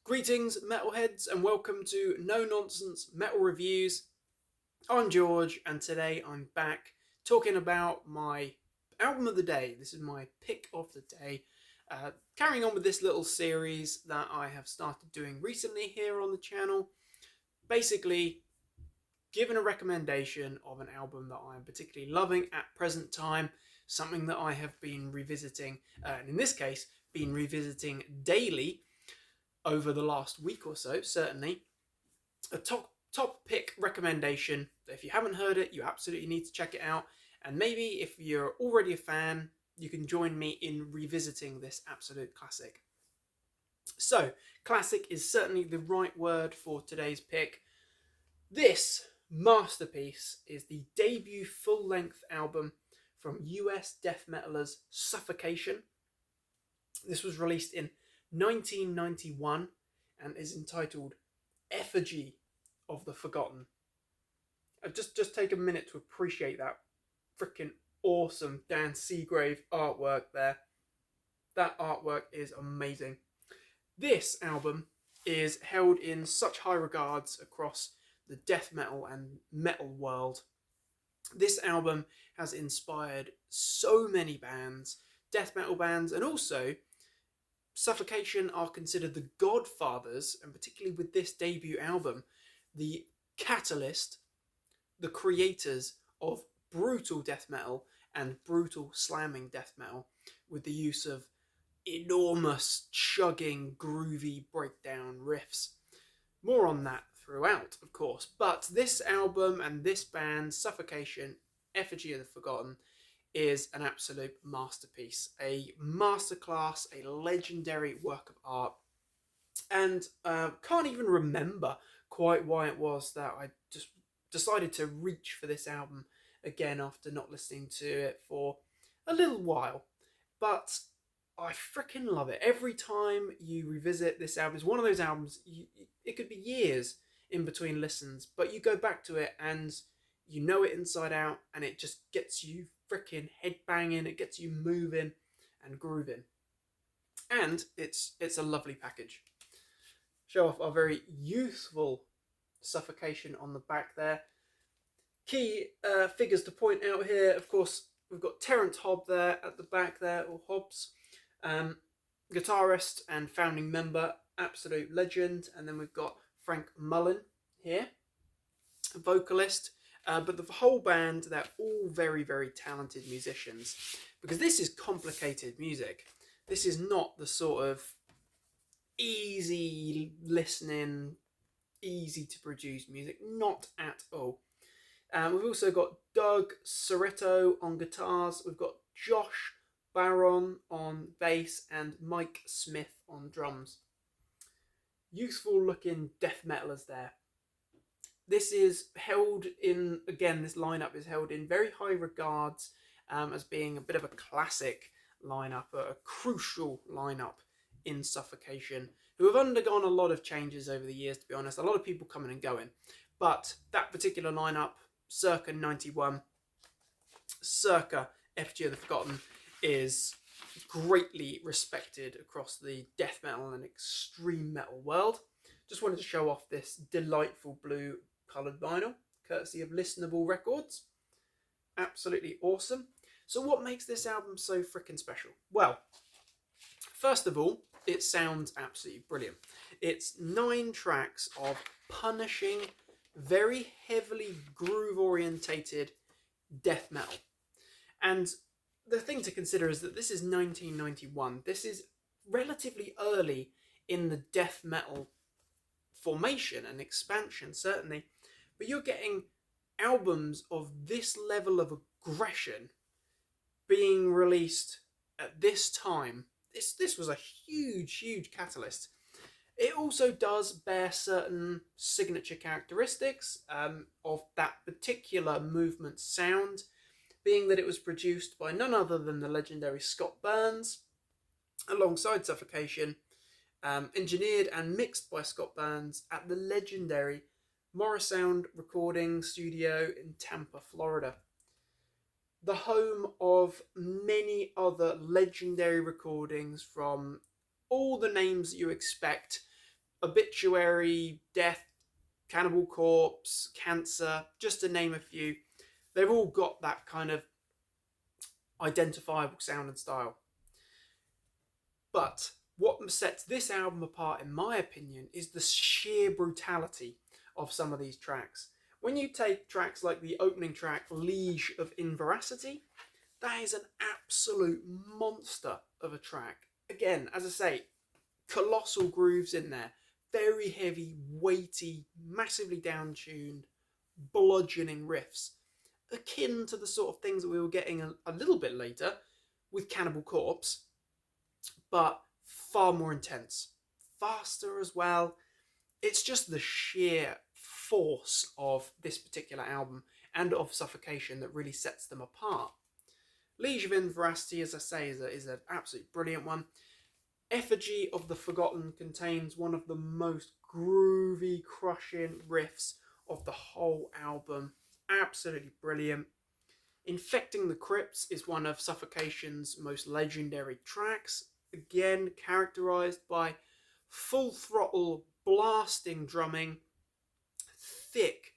Greetings, metalheads, and welcome to No Nonsense Metal Reviews. I'm George, and today I'm back talking about my album of the day. This is my pick of the day. Carrying on with this little series that I have started doing recently here on the channel. Basically, giving a recommendation of an album that I'm particularly loving at present time, something that I have been revisiting, and in this case, been revisiting daily over the last week or so, certainly. A top pick recommendation. If you haven't heard it, you absolutely need to check it out. And maybe if you're already a fan, you can join me in revisiting this absolute classic. So, classic is certainly the right word for today's pick. This masterpiece is the debut full-length album from US death metalers Suffocation. This was released in 1991 and is entitled Effigy of the Forgotten. Just take a minute to appreciate that freaking awesome Dan Seagrave artwork there. That artwork is amazing. This album is held in such high regards across the death metal and metal world. This album has inspired so many bands, death metal bands, and also Suffocation are considered the godfathers, and particularly with this debut album, the catalyst, the creators of brutal death metal and brutal slamming death metal with the use of enormous, chugging, groovy breakdown riffs. More on that throughout, of course, but this album and this band, Suffocation, Effigy of the Forgotten, is an absolute masterpiece, a masterclass, a legendary work of art, and can't even remember quite why it was that I just decided to reach for this album again after not listening to it for a little while. But I freaking love it. Every time you revisit this album, it's one of those albums, it could be years in between listens, but you go back to it and you know it inside out, and it just gets you freaking headbanging, it gets you moving and grooving. And it's a lovely package. Show off our very youthful Suffocation on the back there. Key figures to point out here, of course, we've got Terence Hobb there at the back there, or Hobbs, guitarist and founding member, absolute legend. And then we've got Frank Mullen here, vocalist. But the whole band, they're all very, very talented musicians, because this is complicated music. This is not the sort of easy listening, easy to produce music, not at all. We've also got Doug Soretto on guitars, we've got Josh Barron on bass, and Mike Smith on drums. Youthful looking death metalers there. This is held in, again, this lineup is held in very high regards as being a bit of a classic lineup, a crucial lineup in Suffocation, who have undergone a lot of changes over the years, to be honest. A lot of people coming and going. But that particular lineup, circa 91, circa Effigy of the Forgotten, is greatly respected across the death metal and extreme metal world. Just wanted to show off this delightful blue coloured vinyl, courtesy of Listenable Records. Absolutely awesome. So what makes this album so freaking special? Well, first of all, it sounds absolutely brilliant. It's 9 tracks of punishing, very heavily groove-orientated death metal. And the thing to consider is that this is 1991. This is relatively early in the death metal formation and expansion, certainly. But you're getting albums of this level of aggression being released at this time. This was a huge catalyst. It also does bear certain signature characteristics of that particular movement sound, being that it was produced by none other than the legendary Scott Burns, alongside Suffocation, engineered and mixed by Scott Burns at the legendary Morrisound Recording Studio in Tampa, Florida. The home of many other legendary recordings from all the names that you expect, Obituary, Death, Cannibal Corpse, Cancer, just to name a few. They've all got that kind of identifiable sound and style. But what sets this album apart, in my opinion, is the sheer brutality of some of these tracks. When you take tracks like the opening track, Liege of Inveracity, that is an absolute monster of a track. Again, as I say, colossal grooves in there. Very heavy, weighty, massively down-tuned, bludgeoning riffs. Akin to the sort of things that we were getting a little bit later with Cannibal Corpse, but far more intense. Faster as well. It's just the sheer force of this particular album and of Suffocation that really sets them apart. Liege of Inveracity, as I say, is an absolutely brilliant one. Effigy of the Forgotten contains one of the most groovy, crushing riffs of the whole album. Absolutely brilliant. Infecting the Crypts is one of Suffocation's most legendary tracks. Again, characterized by full throttle, blasting drumming, thick,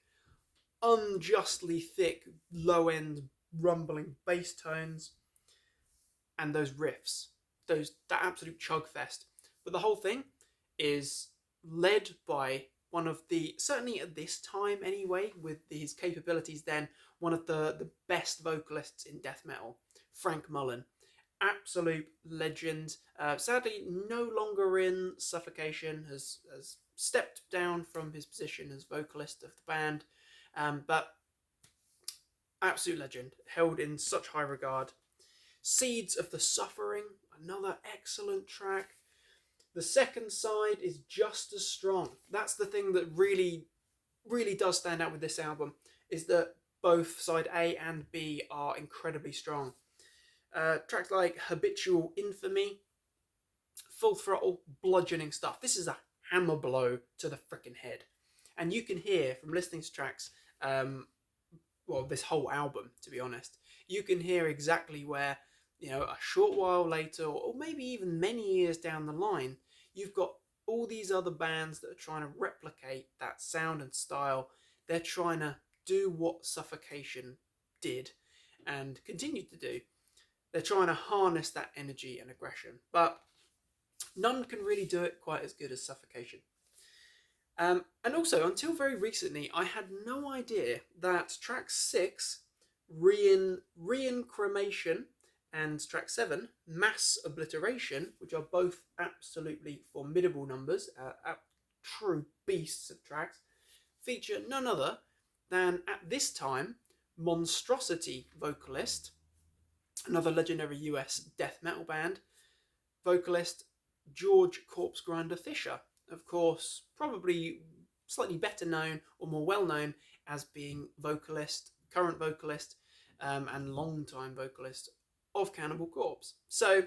unjustly thick, low-end, rumbling bass tones, and those riffs. That absolute chug fest. But the whole thing is led by one of the, certainly at this time anyway, with his capabilities then, one of the best vocalists in death metal, Frank Mullen. Absolute legend. Sadly, no longer in Suffocation, has stepped down from his position as vocalist of the band, but absolute legend, held in such high regard. Seeds of the Suffering, another excellent track. The second side is just as strong. That's the thing that really does stand out with this album, is that both side A and B are incredibly strong. Tracks like Habitual Infamy, full throttle, bludgeoning stuff. This is a hammer blow to the frickin' head. And you can hear from listening to tracks, this whole album, to be honest, you can hear exactly where, a short while later, or maybe even many years down the line, you've got all these other bands that are trying to replicate that sound and style. They're trying to do what Suffocation did and continue to do. They're trying to harness that energy and aggression, but none can really do it quite as good as Suffocation. And also, until very recently, I had no idea that track 6, Cremation, and track 7, Mass Obliteration, which are both absolutely formidable numbers, true beasts of tracks, feature none other than, at this time, Monstrosity vocalist, another legendary US death metal band, vocalist George Corpse Grinder Fisher. Of course, probably slightly better known or more well known as being current vocalist, and long-time vocalist of Cannibal Corpse. So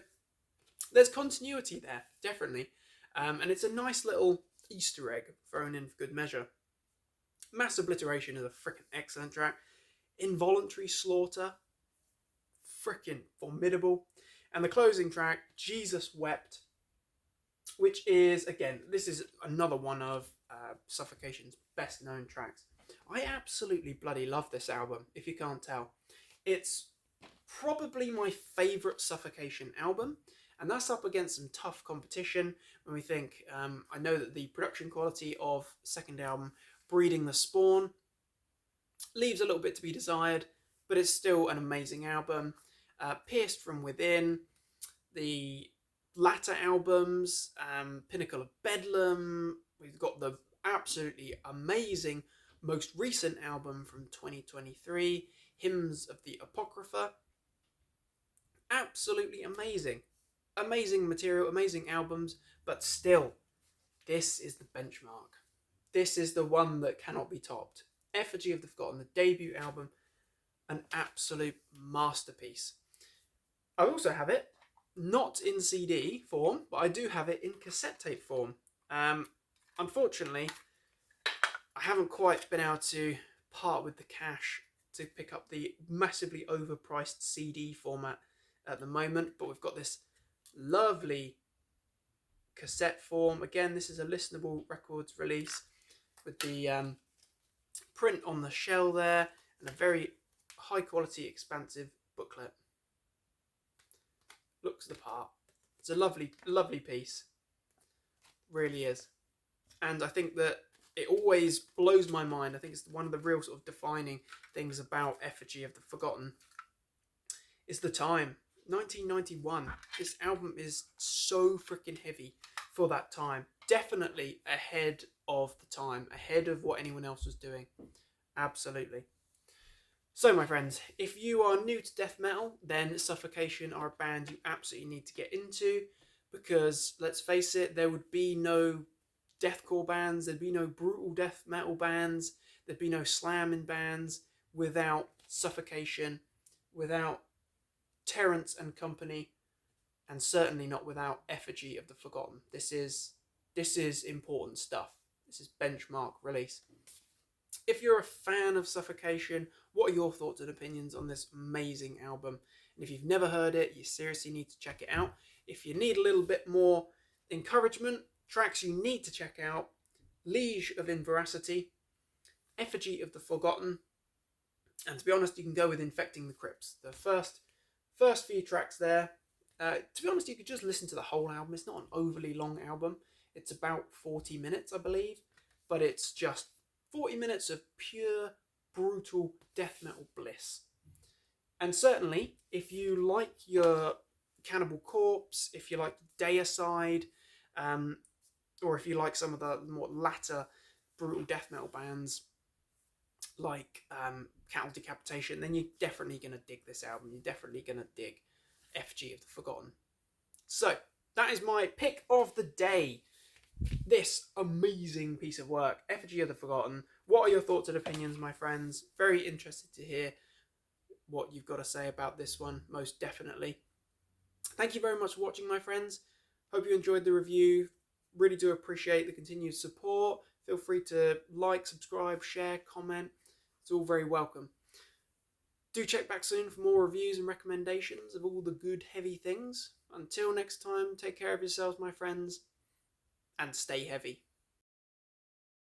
there's continuity there, definitely. And it's a nice little Easter egg thrown in for good measure. Mass Obliteration is a freaking excellent track. Involuntary Slaughter, freaking formidable. And the closing track, Jesus Wept, which is, again, this is another one of Suffocation's best known tracks. I absolutely bloody love this album, if you can't tell. It's probably my favourite Suffocation album, and that's up against some tough competition when we think, I know that the production quality of second album, Breeding the Spawn, leaves a little bit to be desired, but it's still an amazing album. Pierced from Within, the latter albums, Pinnacle of Bedlam, we've got the absolutely amazing most recent album from 2023, Hymns of the Apocrypha. Absolutely amazing. Amazing material, amazing albums, but still, this is the benchmark. This is the one that cannot be topped. Effigy of the Forgotten, the debut album, an absolute masterpiece. I also have it, not in CD form, but I do have it in cassette tape form. Unfortunately, I haven't quite been able to part with the cash to pick up the massively overpriced CD format at the moment, but we've got this lovely cassette form. Again, this is a listenable records release with the print on the shell there and a very high quality, expansive booklet. Looks the part. It's a lovely, lovely piece. Really is. And I think that it always blows my mind. I think it's one of the real sort of defining things about Effigy of the Forgotten is the time. 1991. This album is so freaking heavy for that time. Definitely ahead of the time, ahead of what anyone else was doing. Absolutely. So, my friends, if you are new to death metal, then Suffocation are a band you absolutely need to get into, because let's face it, there would be no deathcore bands, there'd be no brutal death metal bands, there'd be no slamming bands without Suffocation, without Terrence and company, and certainly not without Effigy of the Forgotten. This is important stuff. This is benchmark release. If you're a fan of Suffocation, what are your thoughts and opinions on this amazing album? And if you've never heard it, you seriously need to check it out. If you need a little bit more encouragement, tracks you need to check out: Liege of Inveracity, Effigy of the Forgotten, and to be honest, you can go with Infecting the Crypts. The first few tracks there. To be honest, you could just listen to the whole album. It's not an overly long album. It's about 40 minutes, I believe, but it's just 40 minutes of pure, brutal death metal bliss. And certainly, if you like your Cannibal Corpse, if you like Deicide, or if you like some of the more latter brutal death metal bands like Cattle Decapitation, then you're definitely going to dig this album. You're definitely going to dig Effigy of the Forgotten. So, that is my pick of the day. This amazing piece of work, Effigy of the Forgotten. What are your thoughts and opinions, my friends? Very interested to hear what you've got to say about this one, most definitely. Thank you very much for watching, my friends. Hope you enjoyed the review. Really do appreciate the continued support. Feel free to like, subscribe, share, comment. It's all very welcome. Do check back soon for more reviews and recommendations of all the good, heavy things. Until next time, take care of yourselves, my friends, and stay heavy.